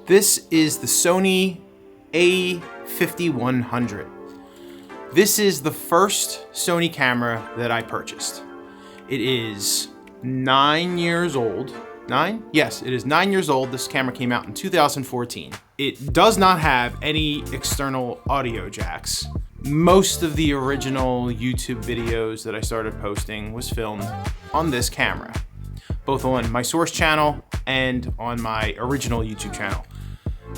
This is the Sony A5100. This is the first Sony camera that I purchased. It is 9 years old. 9? Yes, it is 9 years old. This camera came out in 2014. It does not have any external audio jacks. Most of the original YouTube videos that I started posting was filmed on this camera, both on my source channel and on my original YouTube channel.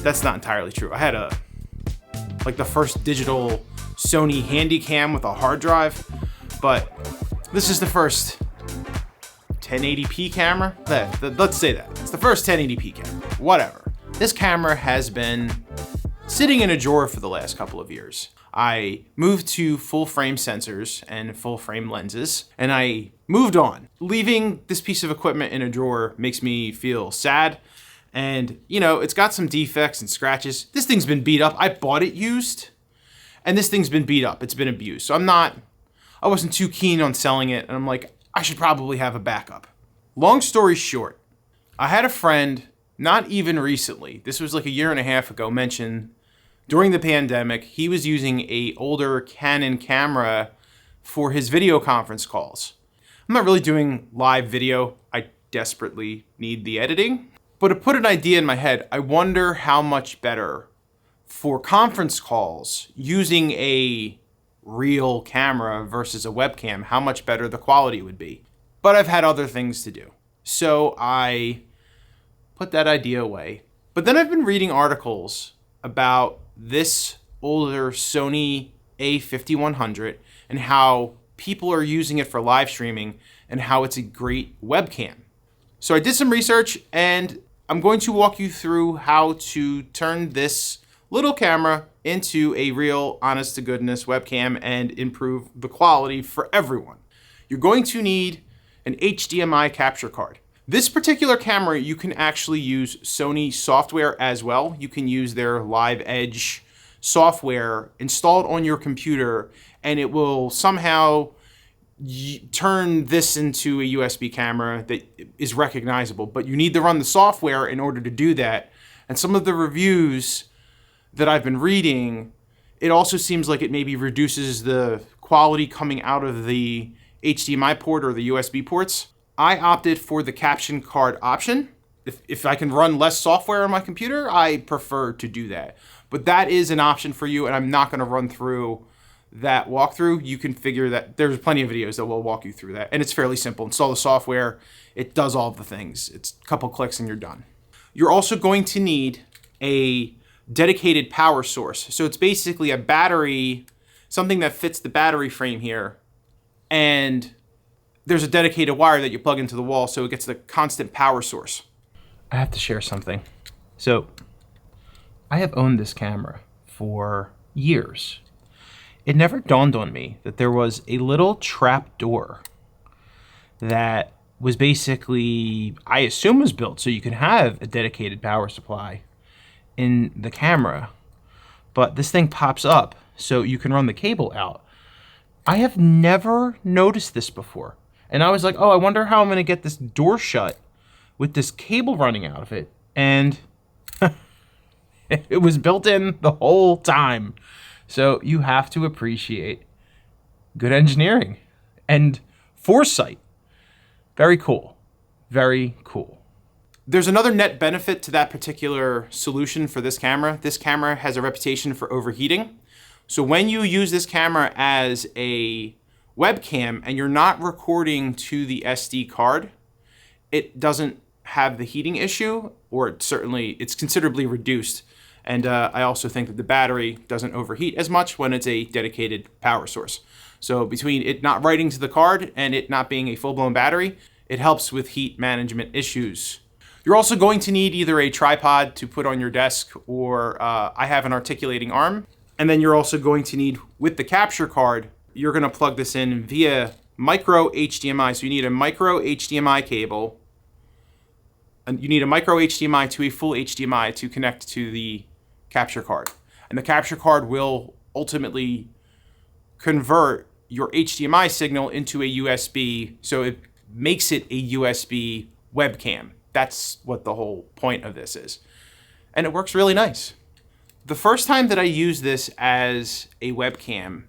That's not entirely true. I had the first digital Sony Handycam with a hard drive, but this is the first 1080p camera. Let's say that. It's the first 1080p camera, whatever. This camera has been sitting in a drawer for the last couple of years. I moved to full frame sensors and full frame lenses, and I moved on. Leaving this piece of equipment in a drawer makes me feel sad. And, you know, it's got some defects and scratches. This thing's been beat up. I bought it used, and this thing's been beat up. It's been abused. So I wasn't too keen on selling it, and I'm like, I should probably have a backup. Long story short, I had a friend, not even recently, this was like a year and a half ago, mention during the pandemic, he was using an older Canon camera for his video conference calls. I'm not really doing live video. I desperately need the editing. But it put an idea in my head. I wonder how much better for conference calls using a real camera versus a webcam, how much better the quality would be. But I've had other things to do. So I put that idea away. But then I've been reading articles about this older Sony A5100 and how people are using it for live streaming and how it's a great webcam. So I did some research, and I'm going to walk you through how to turn this little camera into a real honest-to-goodness webcam and improve the quality for everyone. You're going to need an HDMI capture card. This particular camera, you can actually use Sony software as well. You can use their Live Edge software installed on your computer, and it will somehow turn this into a USB camera that is recognizable, but you need to run the software in order to do that. And some of the reviews that I've been reading, it also seems like it maybe reduces the quality coming out of the HDMI port or the USB ports. I opted for the caption card option. If I can run less software on my computer, I prefer to do that. But that is an option for you, and I'm not going to run through that walkthrough. You can figure that there's plenty of videos that will walk you through that, and it's fairly simple. Install the software, it does all of the things. It's a couple clicks and you're done. You're also going to need a dedicated power source. So it's basically a battery, something that fits the battery frame here, and there's a dedicated wire that you plug into the wall so it gets the constant power source. I have to share something. So I have owned this camera for years. It never dawned on me that there was a little trap door that was basically, I assume, was built so you can have a dedicated power supply in the camera, but this thing pops up so you can run the cable out. I have never noticed this before. And I was like, oh, I wonder how I'm gonna get this door shut with this cable running out of it. And it was built in the whole time. So you have to appreciate good engineering and foresight. Very cool. Very cool. There's another net benefit to that particular solution for this camera. This camera has a reputation for overheating. So when you use this camera as a webcam and you're not recording to the SD card, it doesn't have the heating issue, or it's considerably reduced. And I also think that the battery doesn't overheat as much when it's a dedicated power source. So between it not writing to the card and it not being a full-blown battery, it helps with heat management issues. You're also going to need either a tripod to put on your desk, or I have an articulating arm. And then you're also going to need, with the capture card, you're going to plug this in via micro HDMI. So you need a micro HDMI cable, and you need a micro HDMI to a full HDMI to connect to the capture card. And the capture card will ultimately convert your HDMI signal into a USB, so it makes it a USB webcam. That's what the whole point of this is. and it works really nice. The first time that I used this as a webcam,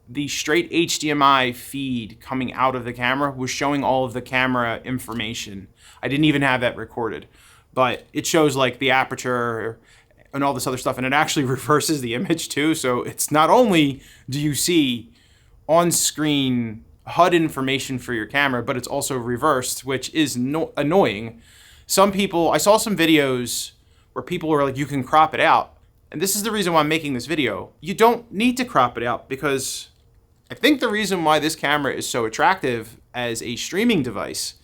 the straight HDMI feed coming out of the camera was showing all of the camera information. I didn't even have that recorded, but it shows like the aperture and all this other stuff, and it actually reverses the image too. So it's not only do you see on-screen HUD information for your camera, but it's also reversed, which is annoying. Some people, I saw some videos where people were like, you can crop it out. And this is the reason why I'm making this video. You don't need to crop it out, because I think the reason why this camera is so attractive as a streaming device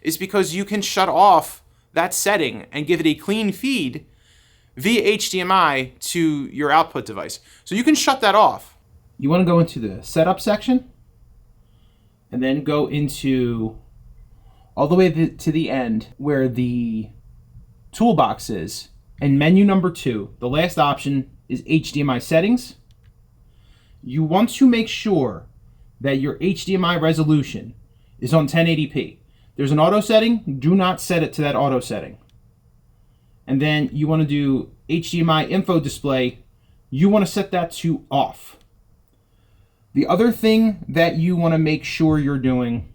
is because you can shut off that setting and give it a clean feed via HDMI to your output device. So you can shut that off. You want to go into the setup section and then go into all the way to the end where the toolbox is, and menu number 2, the last option is HDMI settings. You want to make sure that your HDMI resolution is on 1080p. There's an auto setting, do not set it to that auto setting. And then you want to do HDMI info display, you want to set that to off. The other thing that you want to make sure you're doing,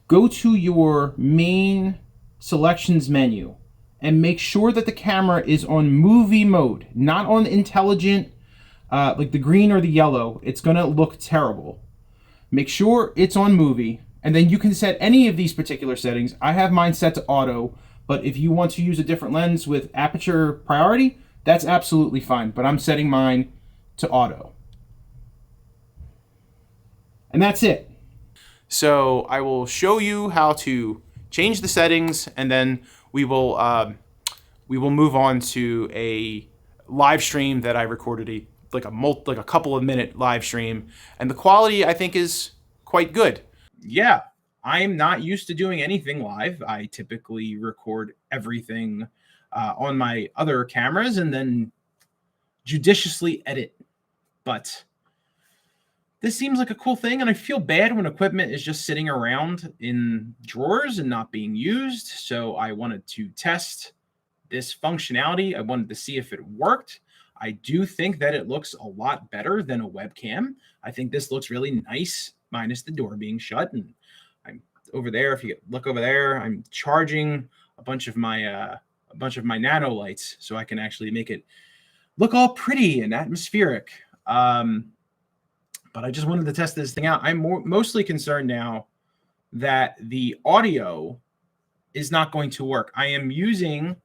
go to your main selections menu and make sure that the camera is on movie mode, not on intelligent, like the green or the yellow. It's gonna look terrible. Make sure it's on movie, and then you can set any of these particular settings. I have mine set to auto, but if you want to use a different lens with aperture priority, that's absolutely fine, but I'm setting mine to auto. And that's it. So I will show you how to change the settings, and then we will move on to a live stream that I recorded, like a couple of minute live stream, and the quality I think is quite good. Yeah, I'm not used to doing anything live. I typically record everything on my other cameras and then judiciously edit, but this seems like a cool thing, and I feel bad when equipment is just sitting around in drawers and not being used. So I wanted to test this functionality. I wanted to see if it worked. I do think that it looks a lot better than a webcam. I think this looks really nice, minus the door being shut. And I'm over there. If you look over there, I'm charging a bunch of my nano lights so I can actually make it look all pretty and atmospheric. But I just wanted to test this thing out. I'm mostly concerned now that the audio is not going to work. I am using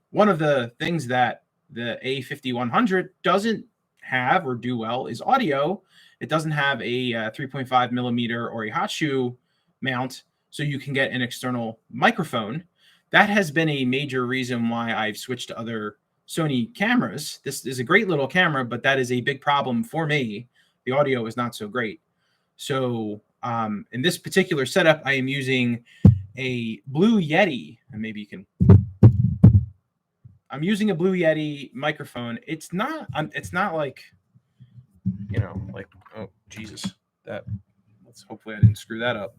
one of the things that the A5100 doesn't have or do well is audio. It doesn't have a 3.5 millimeter or a hot shoe mount, so you can get an external microphone. That has been a major reason why I've switched to other Sony cameras. This is a great little camera, but that is a big problem for me. The audio is not so great. So in this particular setup, I am using a Blue Yeti, and maybe you can. I'm using a Blue Yeti microphone. It's not like, like, oh Jesus, hopefully I didn't screw that up.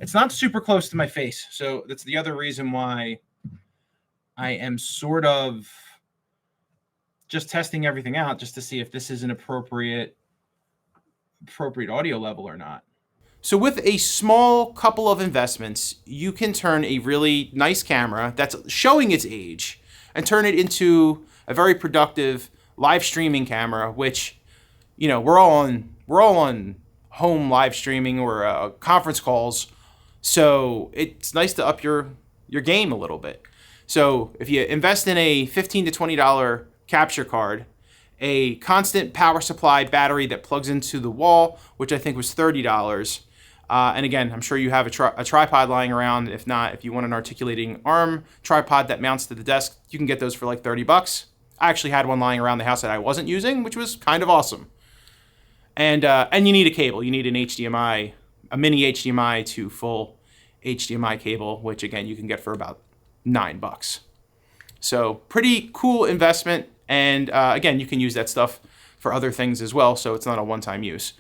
It's not super close to my face, so that's the other reason why I am sort of just testing everything out, just to see if this is an appropriate audio level or not. So with a small couple of investments, you can turn a really nice camera that's showing its age and turn it into a very productive live streaming camera, which, we're all on home live streaming or conference calls. So it's nice to up your game a little bit. So if you invest in a $15 to $20 capture card, a constant power supply battery that plugs into the wall, which I think was $30. And again, I'm sure you have a tripod lying around. If not, if you want an articulating arm tripod that mounts to the desk, you can get those for like $30. I actually had one lying around the house that I wasn't using, which was kind of awesome. And you need a cable. You need an HDMI, a mini HDMI to full HDMI cable, which again, you can get for about $9. So pretty cool investment. And again, you can use that stuff for other things as well, so it's not a one-time use.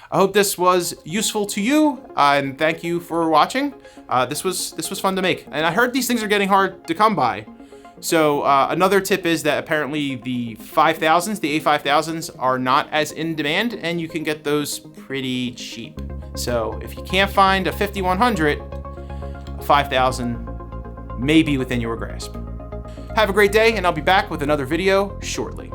I hope this was useful to you, and thank you for watching. This was fun to make, and I heard these things are getting hard to come by. So another tip is that apparently the 5000s, the A5000s are not as in demand, and you can get those pretty cheap. So if you can't find a 5100, a 5000 may be within your grasp. Have a great day, and I'll be back with another video shortly.